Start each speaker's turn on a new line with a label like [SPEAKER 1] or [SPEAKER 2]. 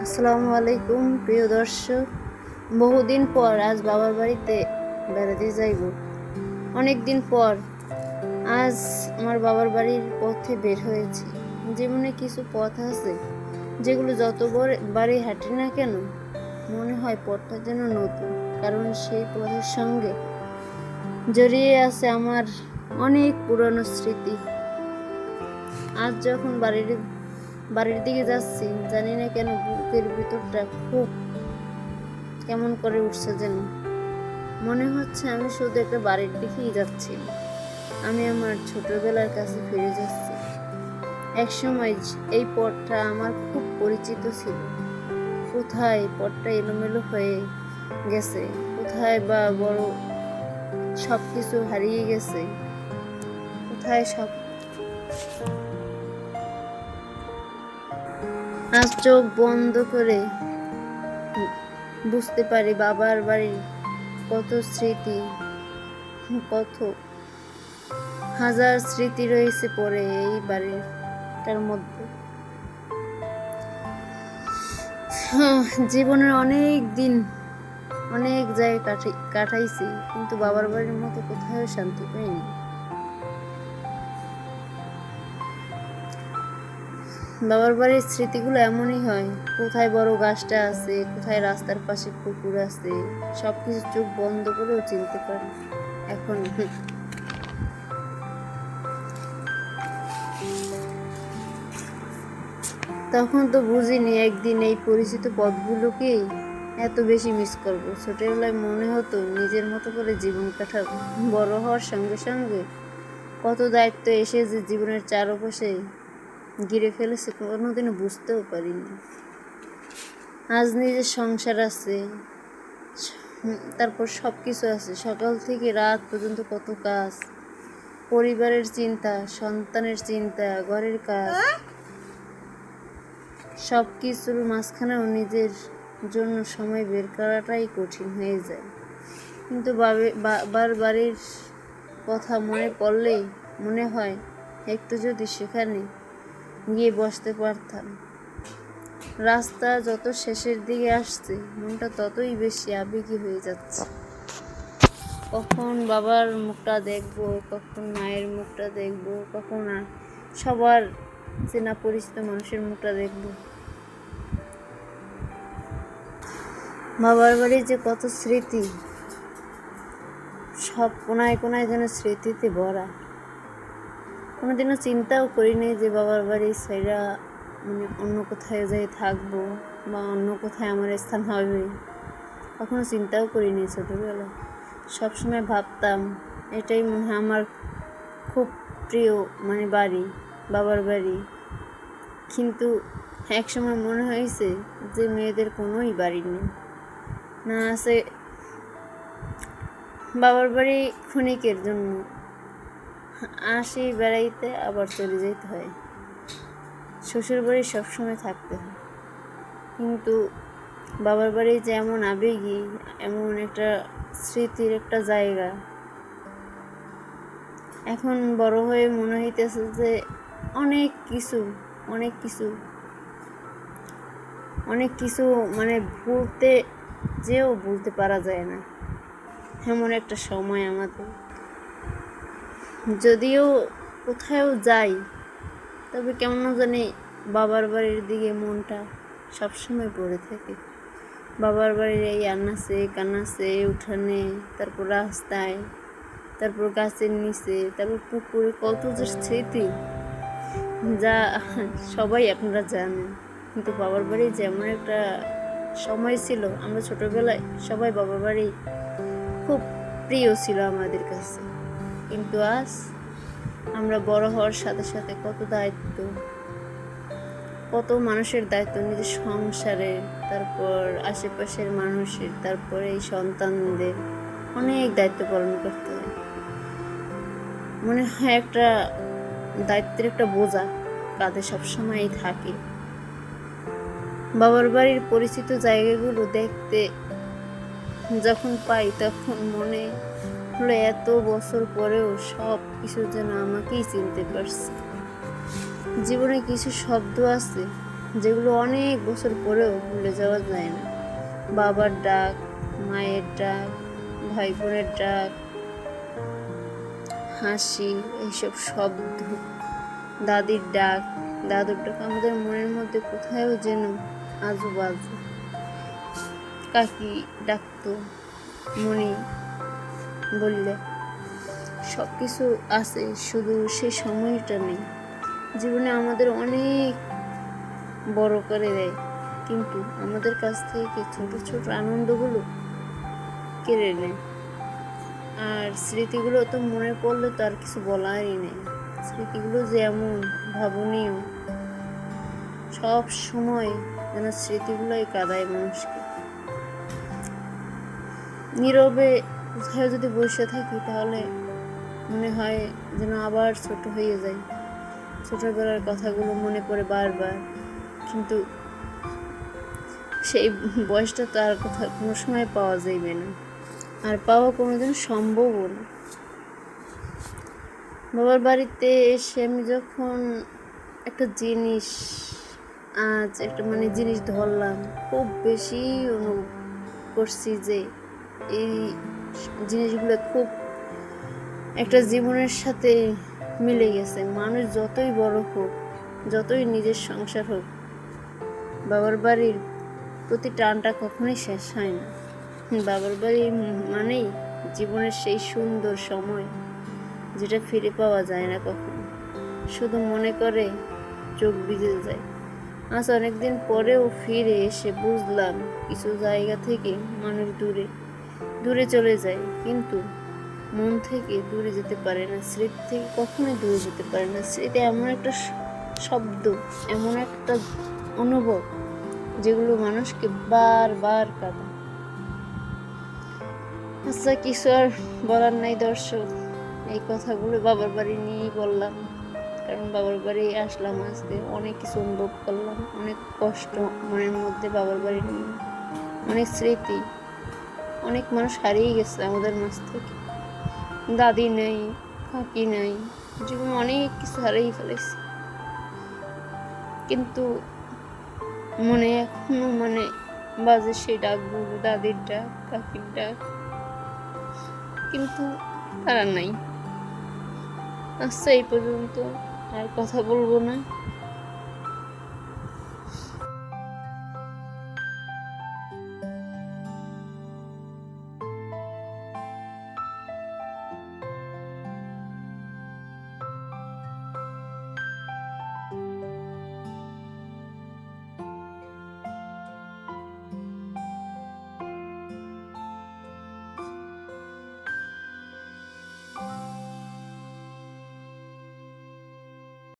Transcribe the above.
[SPEAKER 1] আসসালামু আলাইকুম প্রিয় দর্শক। বহুদিন পর আজ বাবার বাড়িতে বেড়াতে যাইব। অনেক দিন পর আজ আমার বাবার বাড়ির পথে বের হয়েছি। জীবনে কিছু পথ আছে যেগুলো যতবারই হাঁটি না কেন মনে হয় পথটা যেন নতুন, কারণ সেই পথের সঙ্গে জড়িয়ে আছে আমার অনেক পুরনো স্মৃতি। আজ যখন বাড়ির দিকে যাচ্ছি, জানি না কেন বুকের ভিতরটা খুব কেমন করে উঠছে, যেন মনে হচ্ছে আমি শুধু একটা বাড়ির দিকেই যাচ্ছি, আমি আমার ছোটবেলার কাছে ফিরে যাচ্ছি। একসময় এই পথটা আমার খুব পরিচিত ছিল। কোথায় পথটা এলোমেলো হয়ে গেছে, কোথায় বা বড় সবকিছু হারিয়ে গেছে, কোথায় সব। আজ চোখ বন্ধ করে বুঝতে পারি বাবার বাড়ির কত স্মৃতি, কত হাজার স্মৃতি রয়েছে পড়ে এই বাড়িটার মধ্যে। জীবনের অনেক দিন অনেক জায়গায় কাটাইছি, কিন্তু বাবার বাড়ির মতো কোথাও শান্তি পাইনি। বাবার বাড়ির স্মৃতিগুলো এমনই হয়, কোথায় বড় গাছটা আছে, কোথায় রাস্তার পাশে পুকুর আছে, সবকিছু চোখ বন্ধ করেও চিনতে পারি এখন। তখন তো বুঝিনি একদিন এই পরিচিত পথগুলোকেই এত বেশি মিস করবো। ছোটবেলায় মনে হতো নিজের মতো করে জীবন কাটাবো। বড় হওয়ার সঙ্গে সঙ্গে কত দায়িত্ব এসে যে জীবনের চারপাশে ঘিরে ফেলেছে কোনোদিনও বুঝতেও পারিনি। আজ নিজের সংসার আছে, তারপর সব কিছু আছে, সকাল থেকে রাত পর্যন্ত কত কাজ, পরিবারের চিন্তা, সন্তানের চিন্তা, ঘরের কাজ, সব কিছুর মাঝখানেও নিজের জন্য সময় বের করাটাই কঠিন হয়ে যায়। কিন্তু বাবার বাড়ির কথা মনে পড়লেই মনে হয় একটু যদি সেখানে গিয়ে বসতে পারতাম। রাস্তা যত শেষের দিকে আসছে, মনটা ততই বেশি আবেগী হয়ে যাচ্ছে। কখন বাবার মুখটা দেখবো, কখন মায়ের মুখটা দেখবো, কখন সবার চেনা পরিচিত মানুষের মুখটা দেখবো। বাবার বাড়ির যে কত স্মৃতি, সব কোনায় কোনায় যেন স্মৃতিতে ভরা। কোনোদিনও চিন্তাও করিনি যে বাবার বাড়ি ছেড়ে অন্য কোথায় যাই থাকবো বা অন্য কোথায় আমার স্থান হবে, কখনো চিন্তাও করিনি ছোটোবেলায়। সবসময় ভাবতাম এটাই মনে হয় আমার খুব প্রিয় বাড়ি, বাবার বাড়ি। কিন্তু একসময় মনে হয়েছে যে মেয়েদের কোনোই বাড়ি নেই, না আছে বাবার বাড়ি ক্ষণিকের জন্য, আসি বেড়াইতে আবার চলে যেতে হয়, শ্বশুর বাড়ি সবসময় থাকতে হয়। কিন্তু বাবার বাড়ি যে এমন আবেগী, এমন একটা স্মৃতির একটা জায়গা, এখন বড় হয়ে মনে হইতেছে যে অনেক কিছু ভুলতে যেও ভুলতে পারা যায় না, এমন একটা সময় আমাদের। যদিও কোথাও যাই, তবে কেমন জানি বাবার বাড়ির দিকে মনটা সবসময় পড়ে থাকে। বাবার বাড়ির এই আনাচে কানাচে, উঠানে, তারপর রাস্তায়, তারপর গাছের নিচে, তারপর পুকুরে, কত যে স্মৃতি যা সবাই আপনারা জানেন। কিন্তু বাবার বাড়ি যেমন একটা সময় ছিল, আমরা ছোটবেলায় সবাই বাবার বাড়ি খুব প্রিয় ছিল আমাদের কাছে। কিন্তু আজ আমরা বড় হওয়ার সাথে সাথে কত দায়িত্ব, কত মানুষের দায়িত্ব, নিজের সংসারে, তারপর আশেপাশের মানুষের, তারপরে এই সন্তানদের অনেক দায়িত্ব পালন করতে হয়। মনে হয় একটা দায়িত্বের একটা বোঝা কাঁধে সবসময়ই থাকে। বাবার বাড়ির পরিচিত জায়গাগুলো দেখতে যখন পাই, তখন মনে হলো এত বছর পরেও সব কিছু যেন আমাকেই চিনতে পারছে। জীবনে কিছু শব্দ আছে যেগুলো অনেক বছর পরেও ভুলে যাওয়া যায় না। বাবার ডাক, মায়ের ডাক, ভাই বোনের ডাক, হাসি, এইসব শব্দ, দাদির ডাক, দাদুর ডাক আমাদের মনের মধ্যে কোথাও যেন আজু বাজু। কাকি ডাকতো, মনি বললে, সব কিছু আছে, শুধু সেই সময়টা নেই। জীবনে আমাদের অনেক বড় করে দেয়, কিন্তু আমাদের কাছ থেকে ছোট ছোট আনন্দগুলো কেড়ে নেয়। আর স্মৃতিগুলো তো মনে পড়লে তো আর কিছু বলারই নেই। স্মৃতিগুলো যেমন ভাবনীয়, সব সময় যেন স্মৃতিগুলোই কাঁদায় মানুষকে। নীরবে কোথাও যদি বসে থাকি তাহলে মনে হয় যেন আবার ছোট হয়ে যায়। ছোটবেলার কথাগুলো মনে পড়ে বারবার, কিন্তু সেই বয়সটা তো আর কোনো সময় পাওয়া যাইবে না, আর পাওয়া কোনোদিন সম্ভবও না। বাবার বাড়িতে এসে আমি যখন একটা জিনিস জিনিস ধরলাম, খুব বেশি অনুভব করছি যে এই জিনিসগুলো খুব একটা জীবনের সাথে মিলে গেছে। মানুষ যতই বড় হোক, যতই নিজের সংসার হোক, বাবার বাড়ির প্রতি টানটা কখনোই শেষ হয় না। বাবার বাড়ি মানেই জীবনের সেই সুন্দর সময় যেটা ফিরে পাওয়া যায় না কখনো, শুধু মনে করে চোখ ভিজে যায়। আজ অনেকদিন পরেও ফিরে এসে বুঝলাম কিছু জায়গা থেকে মানুষ দূরে দূরে চলে যায়, কিন্তু মন থেকে দূরে যেতে পারে না, স্মৃতি থেকে কখনোই দূরে যেতে পারে না। স্মৃতি এমন একটা শব্দ, এমন একটা অনুভব যেগুলো মানুষকে বারবার কাঁদায়। আচ্ছা, কিছু আর বলার নাই দর্শক, এই কথাগুলো বাবার বাড়ি নিয়েই বললাম, কারণ বাবার বাড়ি আসলাম, আজকে অনেক কিছু অনুভব করলাম, অনেক কষ্ট মনের মধ্যে বাবার বাড়ি নিয়ে, অনেক স্মৃতি। অনেক মানুষ হারিয়ে গেছে আমাদের মাঝ থেকে, দাদি নেই, কাকি নেই, জীবনে অনেক কিছু হারিয়ে ফেলেছি, কিন্তু মনে এখনো বাজে সেই ডাকগুলো, দাদির ডাক, কাকির ডাক, কিন্তু তারা নাই। আচ্ছা, এই পর্যন্ত, আর কথা বলবো না।